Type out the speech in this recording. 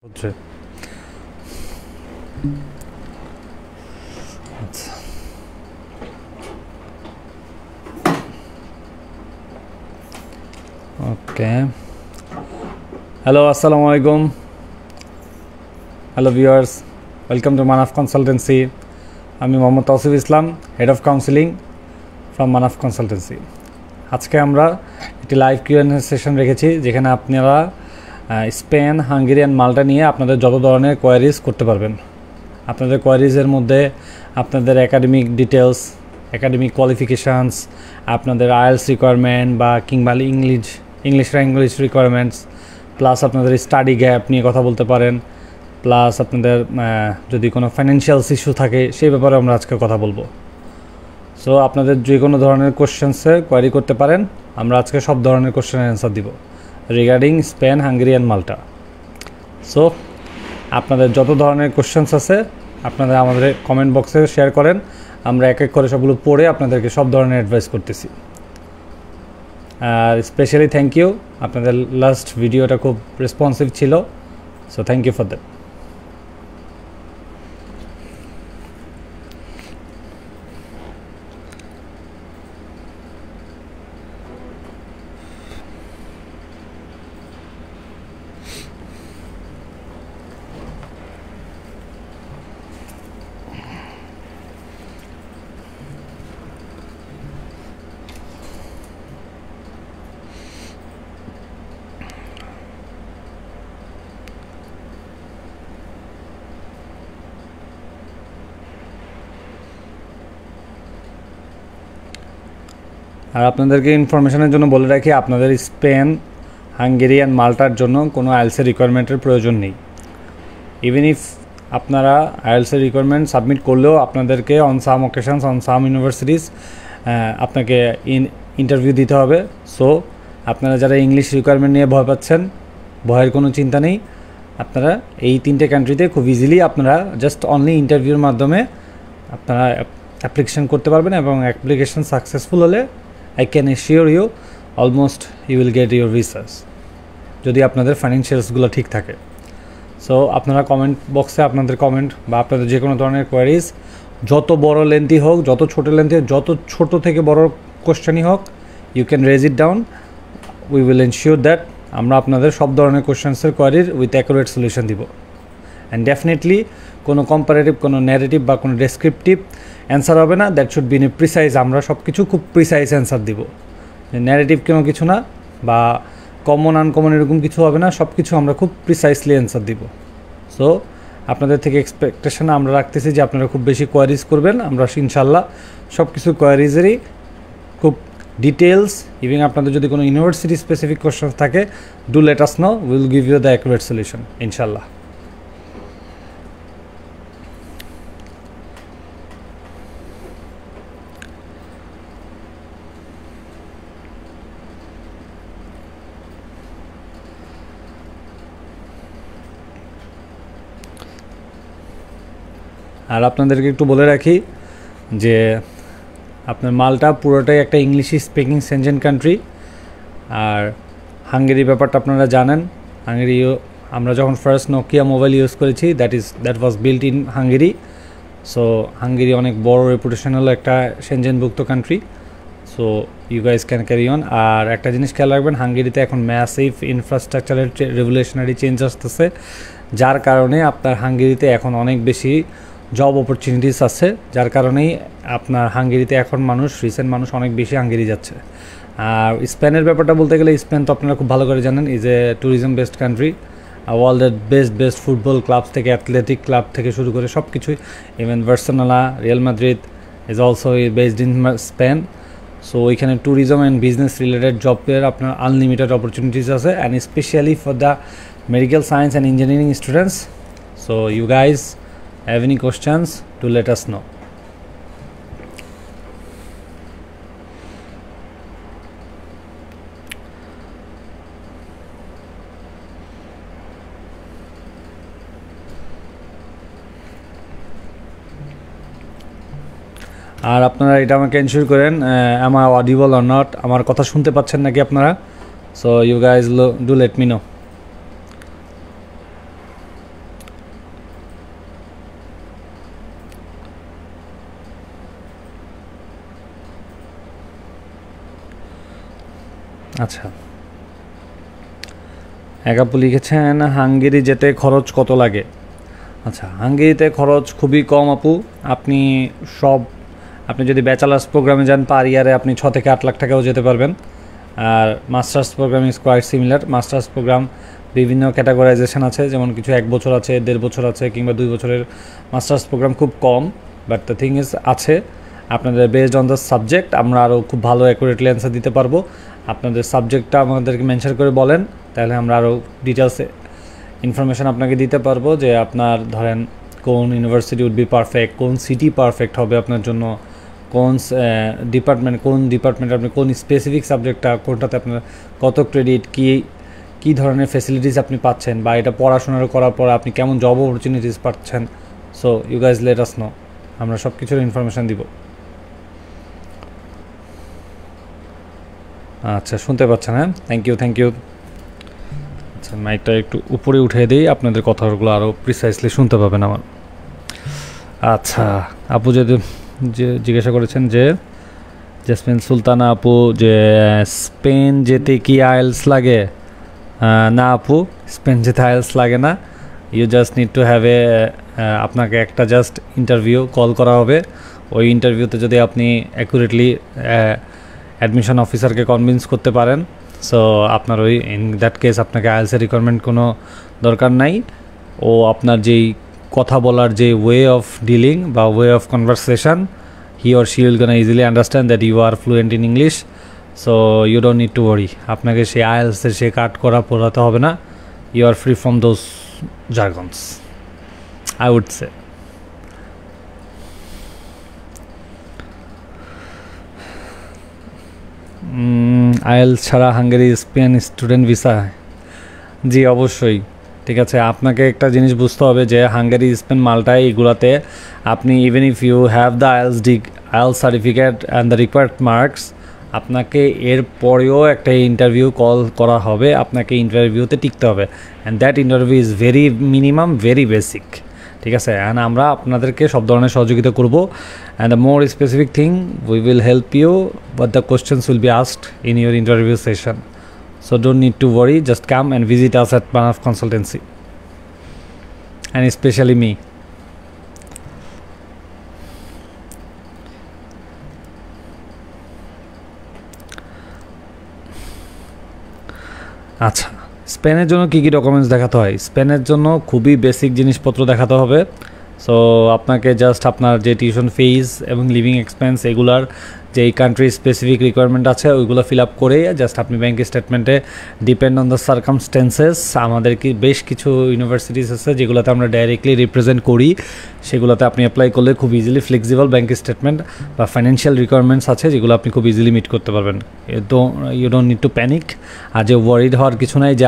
হচ্ছে আচ্ছা ওকে হ্যালো আসসালামু আলাইকুম hello viewers welcome to Manaf consultancy আমি Mohammad Tausif Islam head of counselling from Manaf consultancy আজকে আমরা একটি লাইভ কিউএনএ সেশন রেখেছি যেখানে আপনারা স্পেন হাঙ্গেরি অ্যান্ড মাল্টা নিয়ে আপনাদের যত ধরনের কোয়ারিজ করতে পারবেন আপনাদের কোয়ারিজের মধ্যে আপনাদের একাডেমিক ডিটেলস একাডেমিক কোয়ালিফিকেশানস আপনাদের আইএলস রিকোয়ারমেন্ট বা কিংবা ইংলিশ রিকোয়ারমেন্টস প্লাস আপনাদের স্টাডি গ্যাপ নিয়ে কথা বলতে পারেন প্লাস আপনাদের যদি কোনো ফাইন্যান্সিয়ালস ইস্যু থাকে সেই ব্যাপারে আমরা আজকে কথা বলবো সো আপনাদের যে কোনো ধরনের কোশ্চেন্সে কোয়ারি করতে পারেন আমরা আজকে সব ধরনের কোশ্চেনের অ্যান্সার দিব regarding Spain Hungary and Malta so আপনাদের যত ধরনের কোশ্চেন্স আছে আপনারা আমাদের কমেন্ট বক্সে শেয়ার করেন আমরা এক এক করে সবগুলো পড়ে আপনাদেরকে সব ধরনের অ্যাডভাইস করতেছি আর স্পেশালি থ্যাংক ইউ আপনাদের লাস্ট ভিডিওটা খুব রেসপন্সিভ ছিল so thank you for that আর আপনাদেরকে ইনফরমেশনের জন্য বলে রাখি আপনাদের স্পেন হাঙ্গেরি অ্যান্ড মাল্টার জন্য কোনো আইএলসের রিকোয়ারমেন্টের প্রয়োজন নেই ইভেন ইফ আপনারা আইএলসের রিকোয়ারমেন্ট সাবমিট করলেও আপনাদেরকে on some occasions on some universities আপনাকে ইন্টারভিউ দিতে হবে সো আপনারা যারা ইংলিশ রিকোয়ারমেন্ট নিয়ে ভয় পাচ্ছেন ভয়ের কোনো চিন্তা নেই আপনারা এই তিনটে কান্ট্রিতে খুব ইজিলি আপনারা জাস্ট অনলি ইন্টারভিউর মাধ্যমে আপনারা অ্যাপ্লিকেশন করতে পারবেন এবং অ্যাপ্লিকেশন সাকসেসফুল হলে I can assure you almost you will get your visas যদি আপনাদের ফাইন্যান্সিয়ালসগুলো ঠিক থাকে সো আপনারা কমেন্ট বক্সে আপনাদের কমেন্ট বা আপনাদের যে কোনো ধরনের কোয়ারিজ যত বড় লেন্থি হোক যত ছোটো লেন্থি যত ছোট থেকে বড় কোশ্চেনই হোক you can raise it down we will ensure that আমরা আপনাদের সব ধরনের কোশ্চেন্সের কোয়ারির উইথ অ্যাকুরেট সলিউশন দিব অ্যান্ড ডেফিনেটলি কোনো কম্পারেটিভ কোনো ন্যারেটিভ বা কোনো ডেসক্রিপটিভ অ্যান্সার হবে না that should be in a precise আমরা সব কিছু খুব প্রিসাইজ অ্যান্সার দিব ন্যারেটিভ কোনো কিছু না বা কমন আনকমন এরকম কিছু হবে না সব কিছু আমরা খুব প্রিসাইসলি অ্যান্সার দিব সো আপনাদের থেকে এক্সপেকটেশন আমরা রাখতেছি যে আপনারা খুব বেশি কোয়ারিজ করবেন আমরা ইনশাল্লাহ সব কিছু কোয়ারিজেরই খুব ডিটেলস ইভেন আপনাদের যদি কোনো ইউনিভার্সিটি স্পেসিফিক কোয়েশ্চন থাকে do let us know will give you the accurate solution ইনশাল্লাহ আর আপনাদেরকে একটু বলে রাখি যে আপনার মাল্টা পুরোটাই একটা ইংলিশ স্পিকিং সেনজেন কান্ট্রি আর হাঙ্গেরি ব্যাপারটা আপনারা জানেন হাঙ্গেরিও আমরা যখন ফার্স্ট নোকিয়া মোবাইল ইউজ করেছি that was built in Hungary so Hungary অনেক বড় রেপুটেশনাল একটা সেনজেনভুক্ত country so you guys can carry on আর একটা জিনিস খেয়াল রাখবেন হাঙ্গেরিতে এখন ম্যাসিভ ইনফ্রাস্ট্রাকচারের রেভলিউশনারি চেঞ্জ আসতেছে যার কারণে আপনার হাঙ্গেরিতে এখন অনেক বেশি জব অপরচুনিটিস আছে যার কারণেই আপনার হাঙ্গেরিতে এখন রিসেন্ট মানুষ অনেক বেশি হাঙ্গেরি যাচ্ছে আর স্পেনের ব্যাপারটা বলতে গেলে স্পেন তো আপনারা খুব ভালো করে জানেন is a tourism based country ওয়ার্ল্ডের বেস্ট ফুটবল ক্লাব থেকে অ্যাথলেটিক ক্লাব থেকে শুরু করে সব কিছুই even Barcelona Real Madrid is also based in Spain so ওইখানে ট্যুরিজম অ্যান্ড বিজনেস রিলেটেড জবের আপনার আনলিমিটেড অপরচুনিটিস আছে and specially for the medical science and engineering students so you guys have any questions to let us know আর আপনারা এটা আমাকে ensure করেন am I audible or not আমার কথা শুনতে পাচ্ছেন নাকি আপনারা so you guys do let me know আচ্ছা, এক আপু লিখেছেন হাঙ্গেরি যেতে খরচ কত লাগে? আচ্ছা, হাঙ্গেরিতে খরচ খুবই কম আপু। আপনি যদি ব্যাচেলার্স প্রোগ্রামে যান পার ইয়ারে আপনি 6 থেকে 8 লাখ টাকাও যেতে পারবেন। আর masters programme is quite similar. Masters programme বিভিন্ন ক্যাটাগরাইজেশন আছে, যেমন কিছু 1 বছর আছে, 1.5 বছর আছে, কিংবা 2 বছরের মাস্টার্স প্রোগ্রাম খুব কম। বাট দ্য থিং ইজ আছে আপনাদের বেসড অন দ্য সাবজেক্ট আমরা আরও খুব ভালো অ্যাকুরেটলি অ্যান্সার দিতে পারবো। আপনাদের সাবজেক্টটা আমাদেরকে মেনশন করে বলেন, তাহলে আমরা আরও ডিটেলসে ইনফরমেশান আপনাকে দিতে পারবো যে আপনার ধরেন কোন ইউনিভার্সিটি উড বি পারফেক্ট, কোন সিটি পারফেক্ট হবে আপনার জন্য, কোন ডিপার্টমেন্ট আপনি কোন স্পেসিফিক সাবজেক্টটা কোনটাতে আপনার কত ক্রেডিট, কী ধরনের ফেসিলিটিস আপনি পাচ্ছেন, বা এটা পড়াশোনার করার পর আপনি কেমন জব অপরচুনিটিস পাচ্ছেন। So you guys let us know, আমরা সব কিছুর ইনফরমেশান দিব। আচ্ছা, শুনতে পাচ্ছেন? হ্যাঁ, থ্যাংক ইউ। আচ্ছা, মাইকটা একটু উপরে উঠিয়ে দিই, আপনাদের কথাগুলো আরও প্রিসাইসলি শুনতে পাবেন আমার। আচ্ছা, আপু জিজ্ঞাসা করেছেন যে জেসমিন সুলতানা আপু যে স্পেন যেতে কি আইএলস লাগে? না আপু, স্পেন যেতে আইএলস লাগে না। You just need to have আপনাকে একটা জাস্ট ইন্টারভিউ কল করা হবে। ওই ইন্টারভিউতে যদি আপনি অ্যাকুরেটলি অ্যাডমিশন অফিসারকে কনভিন্স করতে পারেন, সো আপনার ওই ইন দ্যাট কেস আপনাকে আইএলসের রিকোয়ারমেন্ট কোনো দরকার নাই। ও আপনার যেই কথা বলার যে ওয়ে অফ ডিলিং বা way of conversation, he or she will gonna easily understand that you are fluent in English. So you don't need to worry, আপনাকে সেই আইএলসের সে কাট পড়াতে হবে না। You are free from those jargons, I would say. IELTS ছাড়া Hungary Spain student visa? জি অবশ্যই। ঠিক আছে, আপনাকে একটা জিনিস বুঝতে হবে যে হাঙ্গেরি স্পেন মাল্টা এগুলাতে আপনি even if you have the IELTS certificate and the required marks, আপনাকে এর পরেও একটা ইন্টারভিউ কল করা হবে, আপনাকে ইন্টারভিউতে টিকতে হবে। And that interview is very minimum, very basic. ঠিক আছে, অ্যান্ড আমরা আপনাদেরকে সব ধরনের সহযোগিতা করবো। And the more specific thing we will help you, but the questions will be asked in your interview session. So don't need to worry, just come and visit us at Banaf Consultancy, and especially me. আচ্ছা, স্পেনের জন্য কী documents দেখাতে হয়? স্পেনের জন্য খুবই basic জিনিসপত্র দেখাতে হবে। সো আপনাকে জাস্ট আপনার যে টিউশন ফিজ এবং লিভিং এক্সপেন্স এগুলার যেই কান্ট্রি স্পেসিফিক রিকোয়ারমেন্ট আছে ওইগুলো ফিল আপ করে জাস্ট আপনি ব্যাঙ্ক স্টেটমেন্টে ডিপেন্ড অন দ্য সার্কামস্টেন্সেস, আমাদের বেশ কিছু ইউনিভার্সিটিস আছে যেগুলোতে আমরা ডাইরেক্টলি রিপ্রেজেন্ট করি, সেগুলোতে আপনি অ্যাপ্লাই করলে খুব ইজিলি ফ্লেক্সিবল ব্যাঙ্ক স্টেটমেন্ট বা ফাইন্যান্সিয়াল রিকোয়ারমেন্টস আছে যেগুলো আপনি খুব ইজিলি মিট করতে পারবেন। You don't need to panic. আর যে ওয়ারিড হওয়ার কিছু নাই যে